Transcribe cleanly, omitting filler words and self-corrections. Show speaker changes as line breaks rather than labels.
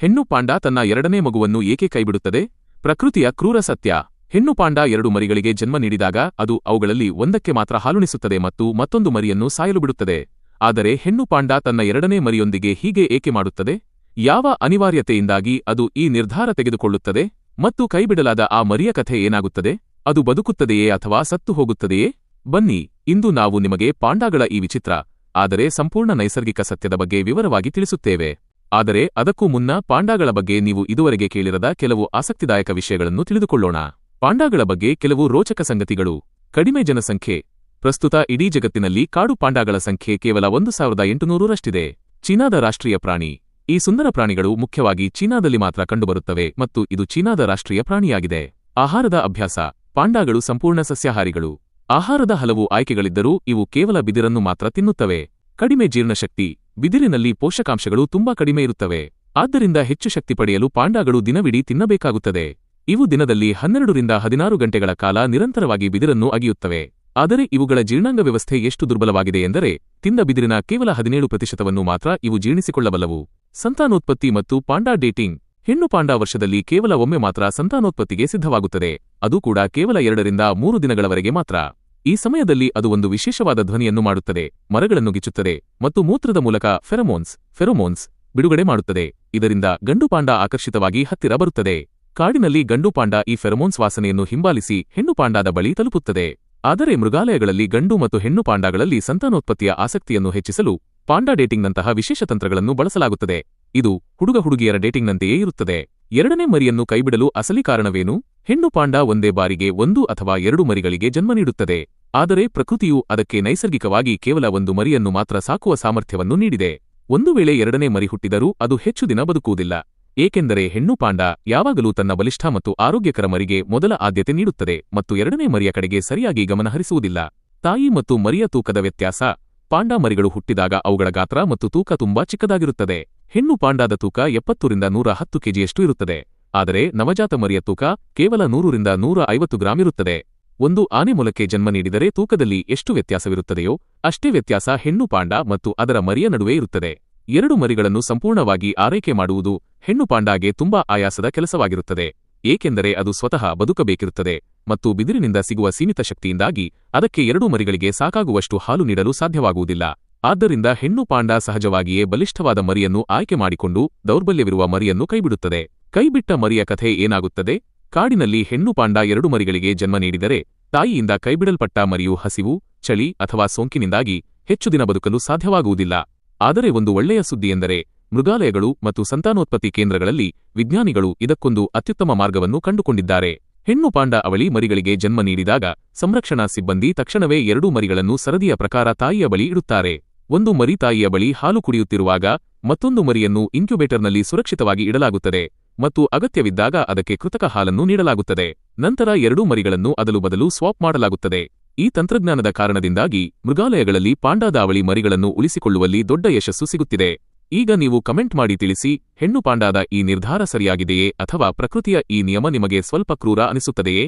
ಹೆಣ್ಣು ಪಾಂಡಾ ತನ್ನ ಎರಡನೇ ಮಗುವನ್ನು ಏಕೆ ಕೈಬಿಡುತ್ತದೆ? ಪ್ರಕೃತಿಯ ಕ್ರೂರ ಸತ್ಯ. ಹೆಣ್ಣು ಪಾಂಡಾ 2 ಮರಿಗಳಿಗೆ ಜನ್ಮ ನೀಡಿದಾಗ ಅದು ಅವುಗಳಲ್ಲಿ ಒಂದಕ್ಕೆ ಮಾತ್ರ ಹಾಲುಣಿಸುತ್ತದೆ ಮತ್ತು ಮತ್ತೊಂದು ಮರಿಯನ್ನು ಸಾಯಲು ಬಿಡುತ್ತದೆ. ಆದರೆ ಹೆಣ್ಣು ಪಾಂಡಾ ತನ್ನ ಎರಡನೇ ಮರಿಯೊಂದಿಗೆ ಹೀಗೆ ಏಕೆ ಮಾಡುತ್ತದೆ? ಯಾವ ಅನಿವಾರ್ಯತೆಯಿಂದಾಗಿ ಅದು ಈ ನಿರ್ಧಾರ ತೆಗೆದುಕೊಳ್ಳುತ್ತದೆ? ಮತ್ತು ಕೈಬಿಡಲಾದ ಆ ಮರಿಯ ಕಥೆ ಏನಾಗುತ್ತದೆ? ಅದು ಬದುಕುತ್ತದೆಯೇ ಅಥವಾ ಸತ್ತು ಹೋಗುತ್ತದೆಯೇ? ಬನ್ನಿ, ಇಂದು ನಾವು ನಿಮಗೆ ಪಾಂಡಾಗಳ ಈ ವಿಚಿತ್ರ ಆದರೆ ಸಂಪೂರ್ಣ ನೈಸರ್ಗಿಕ ಸತ್ಯದ ಬಗ್ಗೆ ವಿವರವಾಗಿ ತಿಳಿಸುತ್ತೇವೆ. ಆದರೆ ಅದಕ್ಕೂ ಮುನ್ನ ಪಾಂಡಾಗಳ ಬಗ್ಗೆ ನೀವು ಇದುವರೆಗೆ ಕೇಳಿರದ ಕೆಲವು ಆಸಕ್ತಿದಾಯಕ ವಿಷಯಗಳನ್ನು ತಿಳಿದುಕೊಳ್ಳೋಣ. ಪಾಂಡಾಗಳ ಬಗ್ಗೆ ಕೆಲವು ರೋಚಕ ಸಂಗತಿಗಳು. ಕಡಿಮೆ ಜನಸಂಖ್ಯೆ. ಪ್ರಸ್ತುತ ಇಡೀ ಜಗತ್ತಿನಲ್ಲಿ ಕಾಡು ಪಾಂಡಾಗಳ ಸಂಖ್ಯೆ ಕೇವಲ 1800ರಷ್ಟಿದೆ. ಚೀನಾದ ರಾಷ್ಟ್ರೀಯ ಪ್ರಾಣಿ. ಈ ಸುಂದರ ಪ್ರಾಣಿಗಳು ಮುಖ್ಯವಾಗಿ ಚೀನಾದಲ್ಲಿ ಮಾತ್ರ ಕಂಡುಬರುತ್ತವೆ ಮತ್ತು ಇದು ಚೀನಾದ ರಾಷ್ಟ್ರೀಯ ಪ್ರಾಣಿಯಾಗಿದೆ. ಆಹಾರದ ಅಭ್ಯಾಸ. ಪಾಂಡಾಗಳು ಸಂಪೂರ್ಣ ಸಸ್ಯಾಹಾರಿಗಳು. ಆಹಾರದ ಹಲವು ಆಯ್ಕೆಗಳಿದ್ದರೂ ಇವು ಕೇವಲ ಬಿದಿರನ್ನು ಮಾತ್ರ ತಿನ್ನುತ್ತವೆ. ಕಡಿಮೆ ಜೀರ್ಣಶಕ್ತಿ. ಬಿದಿರಿನಲ್ಲಿ ಪೋಷಕಾಂಶಗಳು ತುಂಬಾ ಕಡಿಮೆ ಇರುತ್ತವೆ. ಆದ್ದರಿಂದ ಹೆಚ್ಚು ಶಕ್ತಿ ಪಡೆಯಲು ಪಾಂಡಾಗಳು ದಿನವಿಡೀ ತಿನ್ನಬೇಕಾಗುತ್ತದೆ. ಇವು ದಿನದಲ್ಲಿ 12 ರಿಂದ 16 ಗಂಟೆಗಳ ಕಾಲ ನಿರಂತರವಾಗಿ ಬಿದಿರನ್ನು ಅಗಿಯುತ್ತವೆ. ಆದರೆ ಇವುಗಳ ಜೀರ್ಣಾಂಗ ವ್ಯವಸ್ಥೆ ಎಷ್ಟು ದುರ್ಬಲವಾಗಿದೆ ಎಂದರೆ ತಿಂದ ಬಿದಿರಿನ ಕೇವಲ 17% ಮಾತ್ರ ಇವು ಜೀರ್ಣಿಸಿಕೊಳ್ಳಬಲ್ಲವು. ಸಂತಾನೋತ್ಪತ್ತಿ ಮತ್ತು ಪಾಂಡಾ ಡೇಟಿಂಗ್. ಹೆಣ್ಣು ಪಾಂಡಾ ವರ್ಷದಲ್ಲಿ ಕೇವಲ ಒಮ್ಮೆ ಮಾತ್ರ ಸಂತಾನೋತ್ಪತ್ತಿಗೆ ಸಿದ್ಧವಾಗುತ್ತದೆ. ಅದು ಕೂಡ ಕೇವಲ 2 ರಿಂದ 3 ದಿನಗಳವರೆಗೆ ಮಾತ್ರ. ಈ ಸಮಯದಲ್ಲಿ ಅದು ಒಂದು ವಿಶೇಷವಾದ ಧ್ವನಿಯನ್ನು ಮಾಡುತ್ತದೆ, ಮರಗಳನ್ನು ಗಿಚ್ಚುತ್ತದೆ ಮತ್ತು ಮೂತ್ರದ ಮೂಲಕ ಫೆರೋಮೋನ್ಸ್ ಬಿಡುಗಡೆ ಮಾಡುತ್ತದೆ. ಇದರಿಂದ ಗಂಡು ಪಾಂಡಾ ಆಕರ್ಷಿತವಾಗಿ ಹತ್ತಿರ ಬರುತ್ತದೆ. ಕಾಡಿನಲ್ಲಿ ಗಂಡು ಪಾಂಡಾ ಈ ಫೆರೋಮೋನ್ಸ್ ವಾಸನೆಯನ್ನು ಹಿಂಬಾಲಿಸಿ ಹೆಣ್ಣು ಪಾಂಡಾದ ಬಳಿ ತಲುಪುತ್ತದೆ. ಆದರೆ ಮೃಗಾಲಯಗಳಲ್ಲಿ ಗಂಡು ಮತ್ತು ಹೆಣ್ಣು ಪಾಂಡಾಗಳಲ್ಲಿ ಸಂತಾನೋತ್ಪತ್ತಿಯ ಆಸಕ್ತಿಯನ್ನು ಹೆಚ್ಚಿಸಲು ಪಾಂಡಾ ಡೇಟಿಂಗ್ನಂತಹ ವಿಶೇಷ ತಂತ್ರಗಳನ್ನು ಬಳಸಲಾಗುತ್ತದೆ. ಇದು ಹುಡುಗ-ಹುಡುಗಿಯರ ಡೇಟಿಂಗ್ನಂತೆಯೇ ಇರುತ್ತದೆ. ಎರಡನೇ ಮರಿಯನ್ನು ಕೈಬಿಡಲು ಅಸಲಿ ಕಾರಣವೇನು? ಹೆಣ್ಣು ಪಾಂಡಾ ಒಂದೇ ಬಾರಿಗೆ 1 ಅಥವಾ 2 ಮರಿಗಳಿಗೆ ಜನ್ಮ ನೀಡುತ್ತದೆ. ಆದರೆ ಪ್ರಕೃತಿಯು ಅದಕ್ಕೆ ನೈಸರ್ಗಿಕವಾಗಿ ಕೇವಲ 1 ಮರಿಯನ್ನು ಮಾತ್ರ ಸಾಕುವ ಸಾಮರ್ಥ್ಯವನ್ನು ನೀಡಿದೆ. ಒಂದು ವೇಳೆ ಎರಡನೇ ಮರಿ ಹುಟ್ಟಿದರೂ ಅದು ಹೆಚ್ಚು ದಿನ ಬದುಕುವುದಿಲ್ಲ. ಏಕೆಂದರೆ ಹೆಣ್ಣು ಪಾಂಡಾ ಯಾವಾಗಲೂ ತನ್ನ ಬಲಿಷ್ಠ ಮತ್ತು ಆರೋಗ್ಯಕರ ಮರಿಗೆ ಮೊದಲ ಆದ್ಯತೆ ನೀಡುತ್ತದೆ ಮತ್ತು ಎರಡನೇ ಮರಿಯ ಕಡೆಗೆ ಸರಿಯಾಗಿ ಗಮನಹರಿಸುವುದಿಲ್ಲ. ತಾಯಿ ಮತ್ತು ಮರಿಯ ತೂಕದ ವ್ಯತ್ಯಾಸ. ಪಾಂಡಾ ಮರಿಗಳು ಹುಟ್ಟಿದಾಗ ಅವುಗಳ ಗಾತ್ರ ಮತ್ತು ತೂಕ ತುಂಬಾ ಚಿಕ್ಕದಾಗಿರುತ್ತದೆ. ಹೆಣ್ಣು ಪಾಂಡಾದ ತೂಕ 70 ರಿಂದ 110 ಕೆಜಿಯಷ್ಟು ಇರುತ್ತದೆ. ಆದರೆ ನವಜಾತ ಮರಿಯ ತೂಕ ಕೇವಲ 100 ರಿಂದ 150 ಗ್ರಾಂ ಇರುತ್ತದೆ. ಒಂದು ಆನೆ ಮೊಲಕ್ಕೆ ಜನ್ಮ ನೀಡಿದರೆ ತೂಕದಲ್ಲಿ ಎಷ್ಟು ವ್ಯತ್ಯಾಸವಿರುತ್ತದೆಯೋ ಅಷ್ಟೇ ವ್ಯತ್ಯಾಸ ಹೆಣ್ಣು ಪಾಂಡಾ ಮತ್ತು ಅದರ ಮರಿಯ ನಡುವೆ ಇರುತ್ತದೆ. 2 ಮರಿಗಳನ್ನು ಸಂಪೂರ್ಣವಾಗಿ ಆರೈಕೆ ಮಾಡುವುದು ಹೆಣ್ಣು ಪಾಂಡಾಗೆ ತುಂಬಾ ಆಯಾಸದ ಕೆಲಸವಾಗಿರುತ್ತದೆ. ಏಕೆಂದರೆ ಅದು ಸ್ವತಃ ಬದುಕಬೇಕಿರುತ್ತದೆ ಮತ್ತು ಬಿದಿರಿನಿಂದ ಸಿಗುವ ಸೀಮಿತ ಶಕ್ತಿಯಿಂದಾಗಿ ಅದಕ್ಕೆ 2 ಮರಿಗಳಿಗೆ ಸಾಕಾಗುವಷ್ಟು ಹಾಲು ನೀಡಲು ಸಾಧ್ಯವಾಗುವುದಿಲ್ಲ. ಆದ್ದರಿಂದ ಹೆಣ್ಣು ಪಾಂಡಾ ಸಹಜವಾಗಿಯೇ ಬಲಿಷ್ಠವಾದ ಮರಿಯನ್ನು ಆಯ್ಕೆ ಮಾಡಿಕೊಂಡು ದೌರ್ಬಲ್ಯವಿರುವ ಮರಿಯನ್ನು ಕೈಬಿಡುತ್ತದೆ. ಕೈಬಿಟ್ಟ ಮರಿಯ ಕಥೆ ಏನಾಗುತ್ತದೆ? ಕಾಡಿನಲ್ಲಿ ಹೆಣ್ಣು ಪಾಂಡಾ 2 ಮರಿಗಳಿಗೆ ಜನ್ಮ ನೀಡಿದರೆ ತಾಯಿಯಿಂದ ಕೈಬಿಡಲ್ಪಟ್ಟ ಮರಿಯು ಹಸಿವು, ಚಳಿ ಅಥವಾ ಸೋಂಕಿನಿಂದಾಗಿ ಹೆಚ್ಚು ದಿನ ಬದುಕಲು ಸಾಧ್ಯವಾಗುವುದಿಲ್ಲ. ಆದರೆ ಒಂದು ಒಳ್ಳೆಯ ಸುದ್ದಿಯೆಂದರೆ ಮೃಗಾಲಯಗಳು ಮತ್ತು ಸಂತಾನೋತ್ಪತ್ತಿ ಕೇಂದ್ರಗಳಲ್ಲಿ ವಿಜ್ಞಾನಿಗಳು ಇದಕ್ಕೊಂದು ಅತ್ಯುತ್ತಮ ಮಾರ್ಗವನ್ನು ಕಂಡುಕೊಂಡಿದ್ದಾರೆ. ಹೆಣ್ಣು ಪಾಂಡಾ ಅವಳಿ ಮರಿಗಳಿಗೆ ಜನ್ಮ ನೀಡಿದಾಗ ಸಂರಕ್ಷಣಾ ಸಿಬ್ಬಂದಿ ತಕ್ಷಣವೇ 2 ಮರಿಗಳನ್ನು ಸರದಿಯ ಪ್ರಕಾರ ತಾಯಿಯ ಬಳಿ ಇಡುತ್ತಾರೆ. ಒಂದು ಮರಿ ತಾಯಿಯ ಬಳಿ ಹಾಲು ಕುಡಿಯುತ್ತಿರುವಾಗ ಮತ್ತೊಂದು ಮರಿಯನ್ನು ಇನ್ಕ್ಯುಬೇಟರ್ನಲ್ಲಿ ಸುರಕ್ಷಿತವಾಗಿ ಇಡಲಾಗುತ್ತದೆ ಮತ್ತು ಅಗತ್ಯವಿದ್ದಾಗ ಅದಕ್ಕೆ ಕೃತಕ ಹಾಲನ್ನು ನೀಡಲಾಗುತ್ತದೆ. ನಂತರ 2 ಮರಿಗಳನ್ನು ಅದಲು ಬದಲು ಸ್ವಾಪ್ ಮಾಡಲಾಗುತ್ತದೆ. ಈ ತಂತ್ರಜ್ಞಾನದ ಕಾರಣದಿಂದಾಗಿ ಮೃಗಾಲಯಗಳಲ್ಲಿ ಪಾಂಡಾದ ಅವಳಿ ಮರಿಗಳನ್ನು ಉಳಿಸಿಕೊಳ್ಳುವಲ್ಲಿ ದೊಡ್ಡ ಯಶಸ್ಸು ಸಿಗುತ್ತಿದೆ. ಈಗ ನೀವು ಕಮೆಂಟ್ ಮಾಡಿ ತಿಳಿಸಿ, ಹೆಣ್ಣು ಪಾಂಡಾದ ಈ ನಿರ್ಧಾರ ಸರಿಯಾಗಿದೆಯೇ ಅಥವಾ ಪ್ರಕೃತಿಯ ಈ ನಿಯಮ ನಿಮಗೆ ಸ್ವಲ್ಪ ಕ್ರೂರ ಅನಿಸುತ್ತದೆಯೇ?